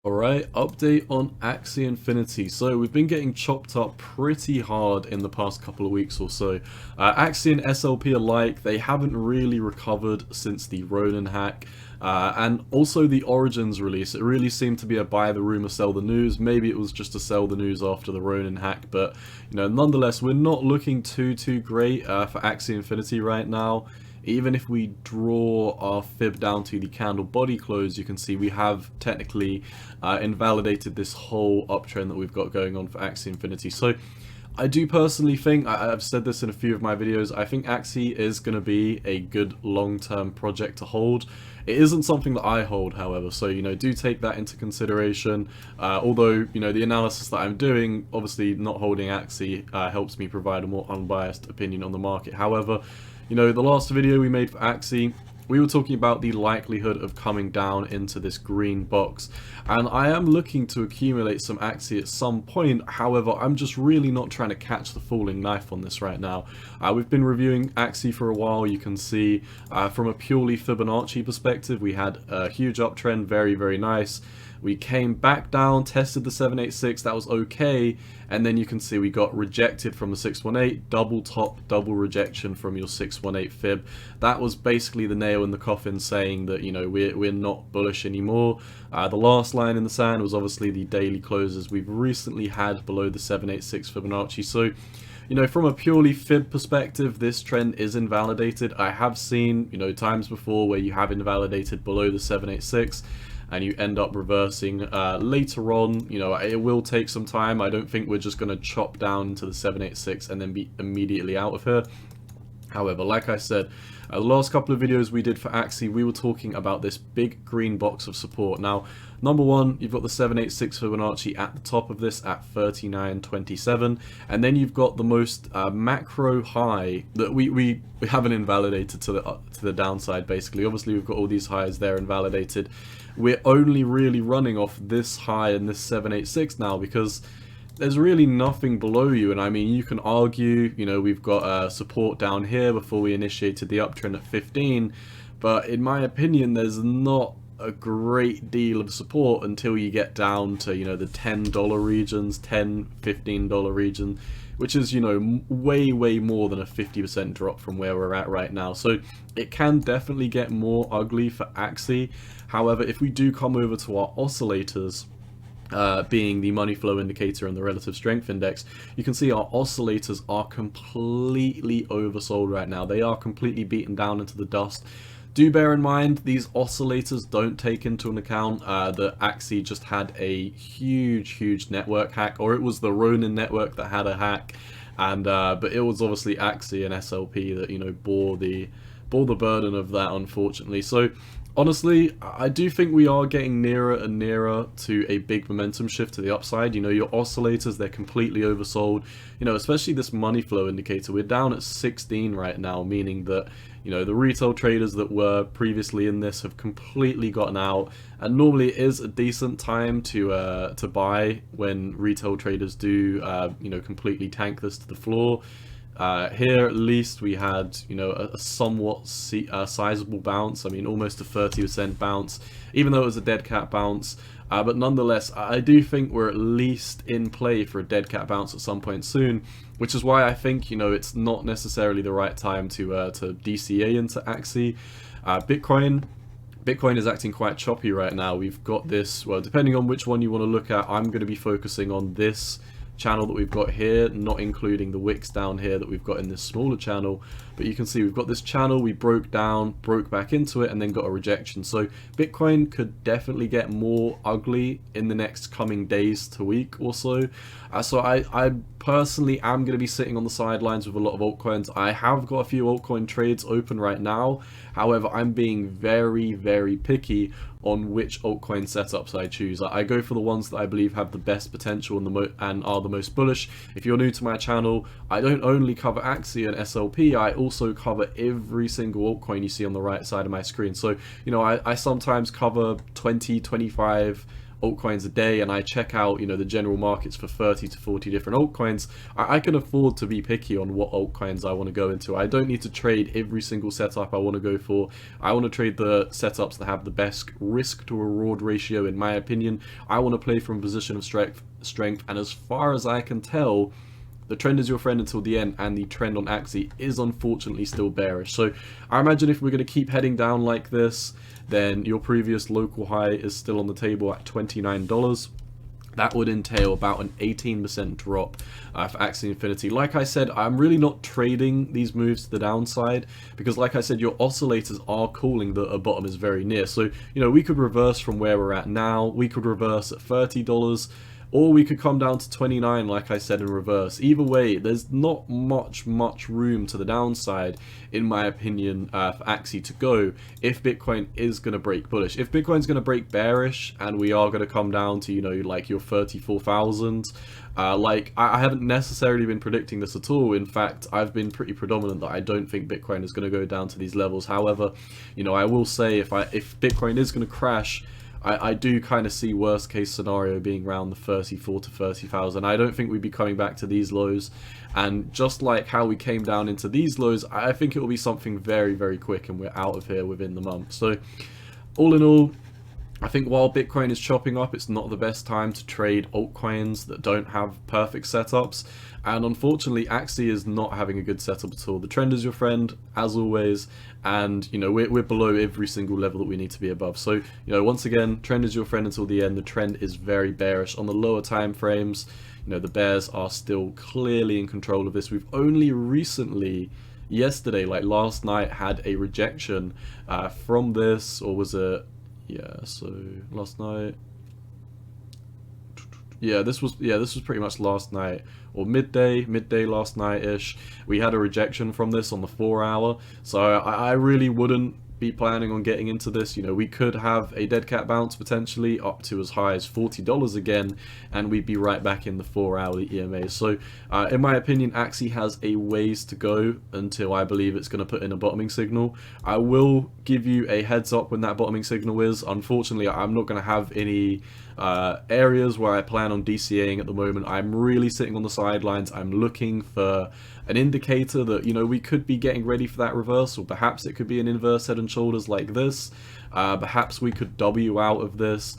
Alright, update on Axie Infinity. So we've been getting chopped up pretty hard in the past couple of weeks or so. Axie and SLP alike, they haven't really recovered since the Ronin hack. And also the Origins release, it really seemed to be a buy the rumor, sell the news. Maybe it was just to sell the news after the Ronin hack, but nonetheless, we're not looking too great for Axie Infinity right now. Even if we draw our fib down to the candle body close, you can see we have technically invalidated this whole uptrend that we've got going on for Axie Infinity. So I do personally think, I've said this in a few of my videos, I think Axie is going to be a good long-term project to hold. It isn't something that I hold, however, so do take that into consideration. Although the analysis that I'm doing, obviously not holding Axie helps me provide a more unbiased opinion on the market. However, the last video we made for Axie, we were talking about the likelihood of coming down into this green box, and I am looking to accumulate some Axie at some point. However, I'm just really not trying to catch the falling knife on this right now. We've been reviewing Axie for a while. You can see from a purely Fibonacci perspective, we had a huge uptrend, very nice. We came back down, tested the 786, that was okay, and then you can see we got rejected from the 618, double top, double rejection from your 618 fib. That was basically the nail in the coffin, saying that, we're not bullish anymore. The last line in the sand was obviously the daily closes we've recently had below the 786 Fibonacci. So, from a purely fib perspective, this trend is invalidated. I have seen, times before where you have invalidated below the 786, and you end up reversing later on. It will take some time. I don't think we're just going to chop down into the 786 and then be immediately out of here. However, like I said, the last couple of videos we did for Axie, we were talking about this big green box of support. Now, number one, you've got the 786 Fibonacci at the top of this at 39.27, and then you've got the most macro high that we haven't invalidated to the downside. Basically, obviously we've got all these highs there invalidated. We're only really running off this high and this 786 now, because there's really nothing below you. And I mean, you can argue, we've got support down here before we initiated the uptrend at 15, but in my opinion, there's not a great deal of support until you get down to, the $10 regions, $10, $15 region, which is, way more than a 50% drop from where we're at right now. So it can definitely get more ugly for Axie. However, if we do come over to our oscillators, being the money flow indicator and the relative strength index, you can see our oscillators are completely oversold right now. They are completely beaten down into the dust. Do bear in mind, these oscillators don't take into account that Axie just had a huge network hack, or it was the Ronin network that had a hack, and but it was obviously Axie and SLP that bore the burden of that, unfortunately. So honestly, I do think we are getting nearer and nearer to a big momentum shift to the upside. Your oscillators, they're completely oversold. Especially this money flow indicator. We're down at 16 right now, meaning that, the retail traders that were previously in this have completely gotten out. And normally it is a decent time to buy when retail traders do, completely tank this to the floor. Here at least we had a somewhat sizable bounce. I mean, almost a 30% bounce, even though it was a dead cat bounce. But nonetheless, I do think we're at least in play for a dead cat bounce at some point soon, which is why I think it's not necessarily the right time to DCA into Axie. Bitcoin is acting quite choppy right now. We've got this, well, depending on which one you want to look at, I'm going to be focusing on this channel that we've got here, not including the wicks down here that we've got in this smaller channel. But you can see we've got this channel, we broke down, broke back into it, and then got a rejection. So Bitcoin could definitely get more ugly in the next coming days to week or so. So I personally am going to be sitting on the sidelines with a lot of altcoins. I have got a few altcoin trades open right now. However, I'm being very picky on which altcoin setups I choose. I go for the ones that I believe have the best potential and are the most bullish. If you're new to my channel, I don't only cover Axie and SLP, I also cover every single altcoin you see on the right side of my screen. So, I sometimes cover 20, 25 altcoins a day and I check out, you know, the general markets for 30 to 40 different altcoins, I can afford to be picky on what altcoins I want to go into. I don't need to trade every single setup I want to go for. I want to trade the setups that have the best risk to reward ratio, in my opinion. I want to play from a position of strength, and as far as I can tell, the trend is your friend until the end, and the trend on Axie is unfortunately still bearish. So I imagine if we're going to keep heading down like this, then your previous local high is still on the table at $29. That would entail about an 18% drop for Axie Infinity. Like I said, I'm really not trading these moves to the downside because, like I said, your oscillators are calling that a bottom is very near. So, you know, we could reverse from where we're at now. We could reverse at $30. Or we could come down to 29, like I said, in reverse. Either way, there's not much room to the downside, in my opinion, for Axie to go if Bitcoin is going to break bullish. If Bitcoin's going to break bearish and we are going to come down to, you know, like your 34,000, like I haven't necessarily been predicting this at all. In fact, I've been pretty predominant that I don't think Bitcoin is going to go down to these levels. However, you know, I will say if Bitcoin is going to crash, I do kind of see worst case scenario being around the 34 to 30,000. I don't think we'd be coming back to these lows, and just like how we came down into these lows, I think it will be something very quick and we're out of here within the month. So all in all, I think while Bitcoin is chopping up, it's not the best time to trade altcoins that don't have perfect setups. And unfortunately, Axie is not having a good setup at all. The trend is your friend, as always. And, you know, we're below every single level that we need to be above. So, you know, once again, trend is your friend until the end. The trend is very bearish. On the lower time frames, you know, the bears are still clearly in control of this. We've only recently, yesterday, like last night, had a rejection from this, or was it... Yeah, so last night, this was pretty much last night, or midday last night-ish. We had a rejection from this on the 4-hour, so I really wouldn't be planning on getting into this. You know, we could have a dead cat bounce potentially up to as high as $40 again, and we'd be right back in the 4-hour EMA. So in my opinion, Axie has a ways to go until I believe it's going to put in a bottoming signal. I will give you a heads up when that bottoming signal is. Unfortunately, I'm not going to have any areas where I plan on DCAing at the moment. I'm really sitting on the sidelines. I'm looking for an indicator that, you know, we could be getting ready for that reversal. Perhaps it could be an inverse head and shoulders like this. Perhaps we could W out of this.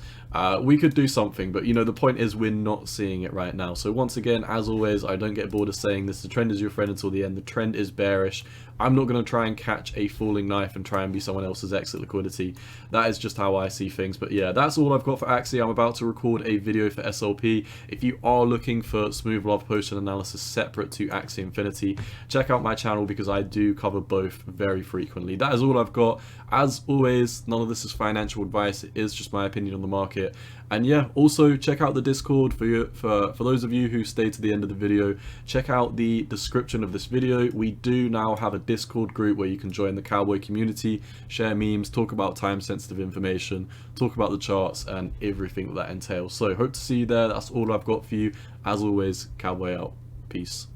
We could do something, but, you know, the point is we're not seeing it right now. So once again, as always, I don't get bored of saying this. The trend is your friend until the end. The trend is bearish. I'm not going to try and catch a falling knife and try and be someone else's exit liquidity. That is just how I see things. But yeah, that's all I've got for Axie. I'm about to record a video for SLP. If you are looking for smooth love potion analysis separate to Axie Infinity, check out my channel because I do cover both very frequently. That is all I've got. As always, none of this is financial advice. It is just my opinion on the market. And yeah, also check out the Discord for those of you who stayed to the end of the video. Check out the description of this video. We do now have a Discord group where you can join the cowboy community, share memes, talk about time-sensitive information, talk about the charts and everything that entails. So hope to see you there. That's all I've got for you. As always, cowboy out. Peace.